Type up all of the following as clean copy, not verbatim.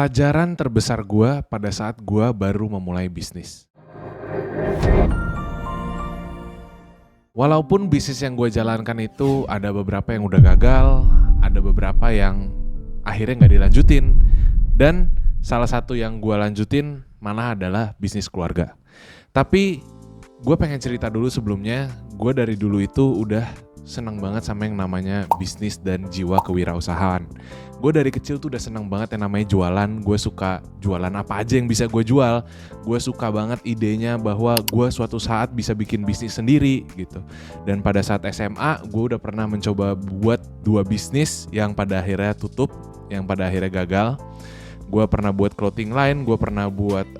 Pelajaran terbesar gua pada saat gua baru memulai bisnis. Walaupun bisnis yang gue jalankan itu ada beberapa yang udah gagal, ada beberapa yang akhirnya nggak dilanjutin, dan salah satu yang gue lanjutin malah adalah bisnis keluarga. Tapi gue pengen cerita dulu sebelumnya, gue dari dulu itu udah seneng banget sama yang namanya bisnis dan jiwa kewirausahaan. Gue dari kecil tuh udah seneng banget yang namanya jualan. Gue suka jualan apa aja yang bisa gue jual. Gue suka banget idenya bahwa gue suatu saat bisa bikin bisnis sendiri gitu. Dan pada saat SMA gue udah pernah mencoba buat 2 bisnis yang pada akhirnya tutup, yang pada akhirnya gagal. Gue pernah buat clothing line, gue pernah buat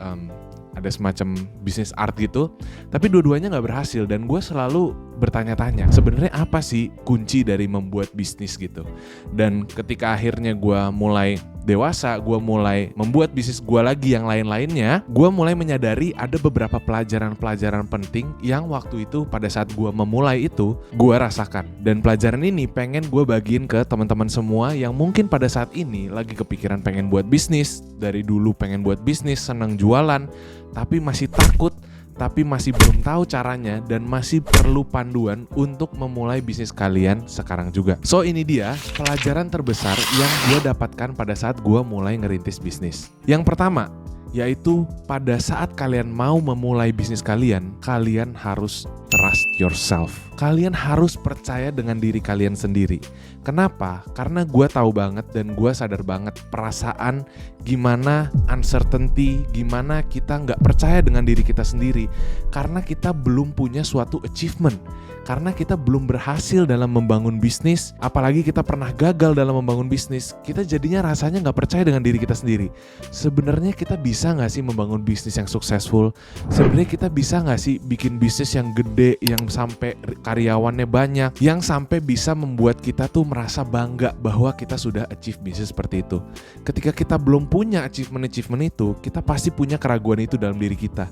ada semacam bisnis art gitu, tapi dua-duanya gak berhasil. Dan gue selalu bertanya-tanya, sebenarnya apa sih kunci dari membuat bisnis gitu. Dan ketika akhirnya gue mulai dewasa, gue mulai membuat bisnis gue lagi yang lain-lainnya, gue mulai menyadari ada beberapa pelajaran-pelajaran penting yang waktu itu pada saat gue memulai itu gue rasakan. Dan pelajaran ini pengen gue bagiin ke teman-teman semua yang mungkin pada saat ini lagi kepikiran pengen buat bisnis, dari dulu pengen buat bisnis, seneng jualan, tapi masih takut, tapi masih belum tahu caranya, dan masih perlu panduan untuk memulai bisnis kalian sekarang juga. So ini dia pelajaran terbesar yang gue dapatkan pada saat gue mulai ngerintis bisnis. Yang pertama, yaitu pada saat kalian mau memulai bisnis kalian, kalian harus trust yourself. Kalian harus percaya dengan diri kalian sendiri. Kenapa? Karena gue tahu banget dan gue sadar banget perasaan gimana uncertainty, gimana kita nggak percaya dengan diri kita sendiri. Karena kita belum punya suatu achievement. Karena kita belum berhasil dalam membangun bisnis, apalagi kita pernah gagal dalam membangun bisnis, kita jadinya rasanya nggak percaya dengan diri kita sendiri. Sebenarnya kita bisa nggak sih membangun bisnis yang successful? Sebenarnya kita bisa nggak sih bikin bisnis yang gede, yang sampai karyawannya banyak, yang sampai bisa membuat kita tuh merasa bangga bahwa kita sudah achieve bisnis seperti itu. Ketika kita belum punya achievement itu, kita pasti punya keraguan itu dalam diri kita.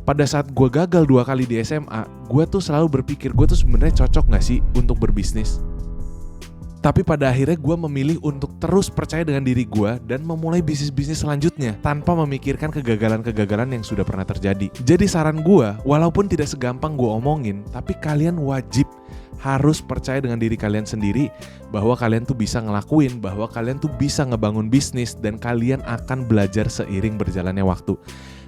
Pada saat gue gagal 2 kali di SMA, gue tuh selalu berpikir gue tuh sebenarnya cocok gak sih untuk berbisnis. Tapi pada akhirnya gue memilih untuk terus percaya dengan diri gue dan memulai bisnis-bisnis selanjutnya tanpa memikirkan kegagalan-kegagalan yang sudah pernah terjadi. Jadi saran gue, walaupun tidak segampang gue omongin, tapi kalian wajib harus percaya dengan diri kalian sendiri bahwa kalian tuh bisa ngelakuin, bahwa kalian tuh bisa ngebangun bisnis, dan kalian akan belajar seiring berjalannya waktu.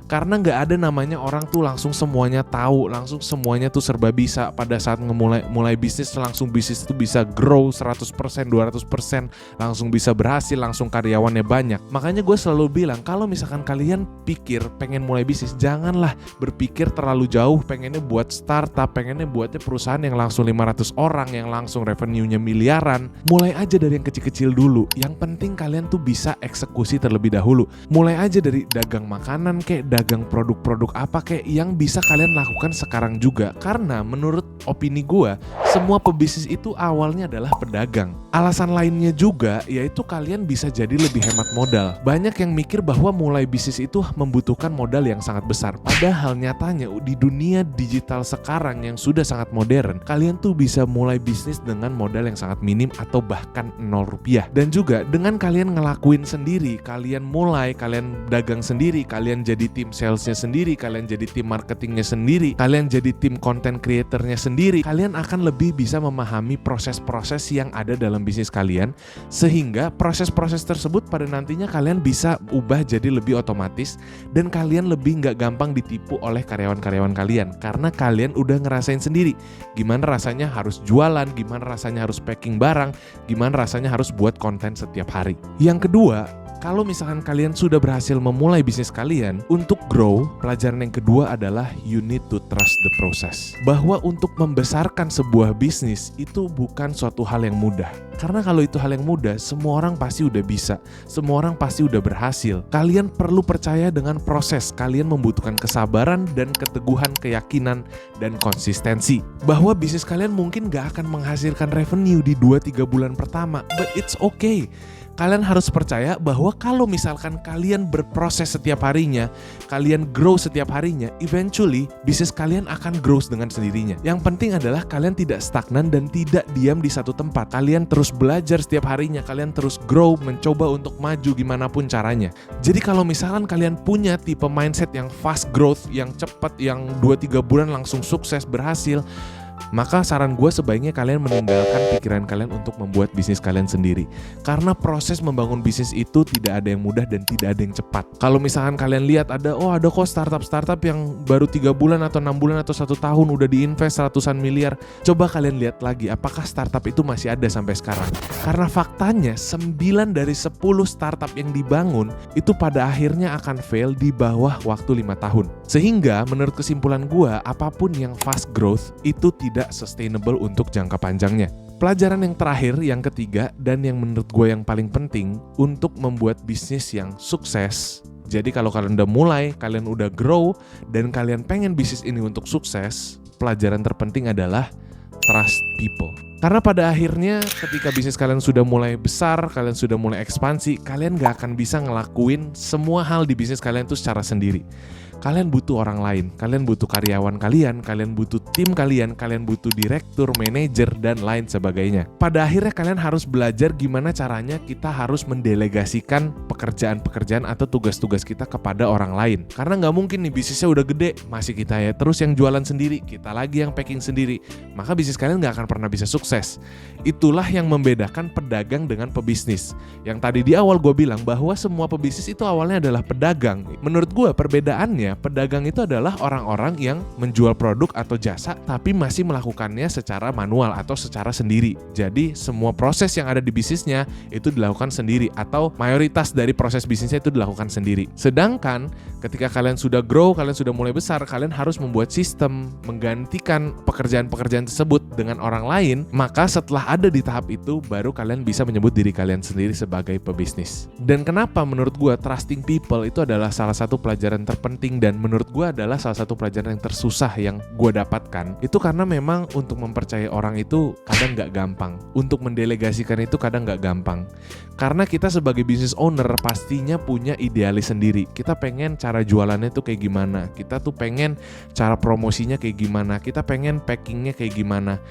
Karena gak ada namanya orang tuh langsung semuanya tahu, langsung semuanya tuh serba bisa. Pada saat mulai bisnis, langsung bisnis itu bisa grow 100%, 200%, langsung bisa berhasil, langsung karyawannya banyak. Makanya gue selalu bilang, kalau misalkan kalian pikir pengen mulai bisnis, janganlah berpikir terlalu jauh, pengennya buat startup, pengennya buatnya perusahaan yang langsung 500 orang, yang langsung revenue-nya miliaran. Mulai aja dari yang kecil-kecil dulu. Yang penting kalian tuh bisa eksekusi terlebih dahulu. Mulai aja dari dagang makanan kek, dagang produk-produk apa kayak yang bisa kalian lakukan sekarang juga. Karena menurut opini gue, semua pebisnis itu awalnya adalah pedagang. Alasan lainnya juga yaitu kalian bisa jadi lebih hemat modal. Banyak yang mikir bahwa mulai bisnis itu membutuhkan modal yang sangat besar. Padahal nyatanya di dunia digital sekarang yang sudah sangat modern, kalian tuh bisa mulai bisnis dengan modal yang sangat minim atau bahkan 0 rupiah. Dan juga dengan kalian ngelakuin sendiri, kalian mulai, kalian dagang sendiri, kalian jadi tim salesnya sendiri, kalian jadi tim marketingnya sendiri, kalian jadi tim content creatornya sendiri, kalian akan lebih bisa memahami proses-proses yang ada dalam bisnis kalian, sehingga proses-proses tersebut pada nantinya kalian bisa ubah jadi lebih otomatis, dan kalian lebih nggak gampang ditipu oleh karyawan-karyawan kalian, karena kalian udah ngerasain sendiri gimana rasanya harus jualan, gimana rasanya harus packing barang, gimana rasanya harus buat konten setiap hari. Yang kedua, kalau misalkan kalian sudah berhasil memulai bisnis kalian, untuk grow, pelajaran yang kedua adalah you need to trust the process. Bahwa untuk membesarkan sebuah bisnis itu bukan suatu hal yang mudah. Karena kalau itu hal yang mudah, semua orang pasti udah bisa, semua orang pasti udah berhasil. Kalian perlu percaya dengan proses, kalian membutuhkan kesabaran dan keteguhan, keyakinan, dan konsistensi. Bahwa bisnis kalian mungkin gak akan menghasilkan revenue di 2-3 bulan pertama, but it's okay. Kalian harus percaya bahwa kalau misalkan kalian berproses setiap harinya, kalian grow setiap harinya, eventually bisnis kalian akan grow dengan sendirinya. Yang penting adalah kalian tidak stagnan dan tidak diam di satu tempat. Kalian terus belajar setiap harinya, kalian terus grow, mencoba untuk maju gimana pun caranya. Jadi kalau misalkan kalian punya tipe mindset yang fast growth, yang cepat, yang 2-3 bulan langsung sukses, berhasil, maka saran gue sebaiknya kalian meninggalkan pikiran kalian untuk membuat bisnis kalian sendiri. Karena proses membangun bisnis itu tidak ada yang mudah dan tidak ada yang cepat. Kalau misalkan kalian lihat ada kok startup yang baru 3 bulan atau 6 bulan atau 1 tahun udah diinvest ratusan miliar. Coba kalian lihat lagi apakah startup itu masih ada sampai sekarang. Karena faktanya 9 dari 10 startup yang dibangun itu pada akhirnya akan fail di bawah waktu 5 tahun. Sehingga menurut kesimpulan gue, apapun yang fast growth itu tidak sustainable untuk jangka panjangnya. Pelajaran yang terakhir, yang ketiga, dan yang menurut gue yang paling penting untuk membuat bisnis yang sukses. Jadi kalau kalian udah mulai, kalian udah grow, dan kalian pengen bisnis ini untuk sukses, pelajaran terpenting adalah trust people. Karena pada akhirnya ketika bisnis kalian sudah mulai besar, kalian sudah mulai ekspansi, kalian gak akan bisa ngelakuin semua hal di bisnis kalian itu secara sendiri. Kalian butuh orang lain, kalian butuh karyawan kalian butuh tim kalian butuh direktur, manajer, dan lain sebagainya. Pada akhirnya kalian harus belajar gimana caranya kita harus mendelegasikan pekerjaan-pekerjaan atau tugas-tugas kita kepada orang lain. Karena nggak mungkin nih bisnisnya udah gede, masih kita ya terus yang jualan sendiri, kita lagi yang packing sendiri. Maka bisnis kalian nggak akan pernah bisa sukses. Itulah yang membedakan pedagang dengan pebisnis. Yang tadi di awal gue bilang bahwa semua pebisnis itu awalnya adalah pedagang. Menurut gue perbedaannya, pedagang itu adalah orang-orang yang menjual produk atau jasa tapi masih melakukannya secara manual atau secara sendiri. Jadi semua proses yang ada di bisnisnya itu dilakukan sendiri atau mayoritas dari proses bisnisnya itu dilakukan sendiri. Sedangkan ketika kalian sudah grow, kalian sudah mulai besar, kalian harus membuat sistem menggantikan pekerjaan-pekerjaan tersebut dengan orang lain. Maka setelah ada di tahap itu baru kalian bisa menyebut diri kalian sendiri sebagai pebisnis. Dan kenapa menurut gue trusting people itu adalah salah satu pelajaran terpenting dan menurut gue adalah salah satu pelajaran yang tersusah yang gue dapatkan. Itu karena memang untuk mempercayai orang itu kadang gak gampang. Untuk mendelegasikan itu kadang gak gampang. Karena kita sebagai business owner pastinya punya idealis sendiri. Kita pengen cara jualannya tuh kayak gimana. Kita tuh pengen cara promosinya kayak gimana. Kita pengen packingnya kayak gimana.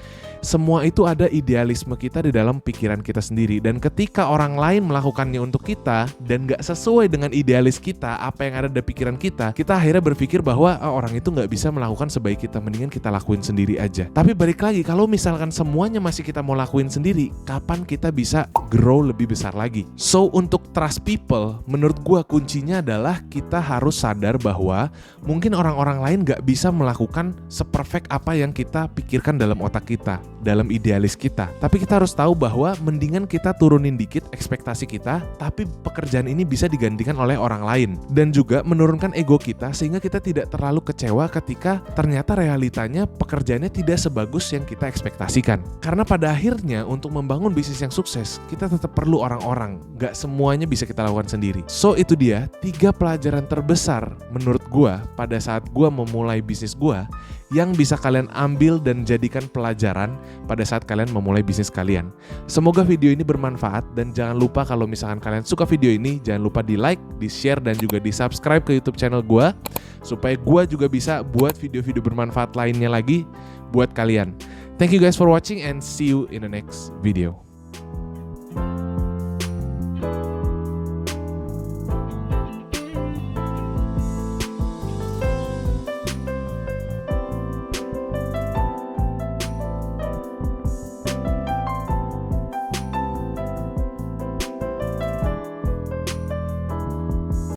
Semua itu ada idealisme kita di dalam pikiran kita sendiri. Dan ketika orang lain melakukannya untuk kita dan gak sesuai dengan idealis kita, apa yang ada di pikiran kita akhirnya berpikir bahwa orang itu gak bisa melakukan sebaik kita, mendingan kita lakuin sendiri aja. Tapi balik lagi, kalau misalkan semuanya masih kita mau lakuin sendiri, kapan kita bisa grow lebih besar lagi? So untuk trust people, menurut gua kuncinya adalah kita harus sadar bahwa mungkin orang-orang lain gak bisa melakukan seperfect apa yang kita pikirkan dalam otak kita, dalam idealis kita. Tapi kita harus tahu bahwa mendingan kita turunin dikit ekspektasi kita, tapi pekerjaan ini bisa digantikan oleh orang lain. Dan juga menurunkan ego kita sehingga kita tidak terlalu kecewa ketika ternyata realitanya pekerjaannya tidak sebagus yang kita ekspektasikan. Karena pada akhirnya untuk membangun bisnis yang sukses, kita tetap perlu orang-orang. Gak semuanya bisa kita lakukan sendiri. So itu dia 3 pelajaran terbesar menurut gua pada saat gua memulai bisnis gua yang bisa kalian ambil dan jadikan pelajaran pada saat kalian memulai bisnis kalian. Semoga video ini bermanfaat dan jangan lupa kalau misalkan kalian suka video ini, jangan lupa di like, di share, dan juga di subscribe ke YouTube channel gue supaya gue juga bisa buat video-video bermanfaat lainnya lagi buat kalian. Thank you guys for watching and see you in the next video.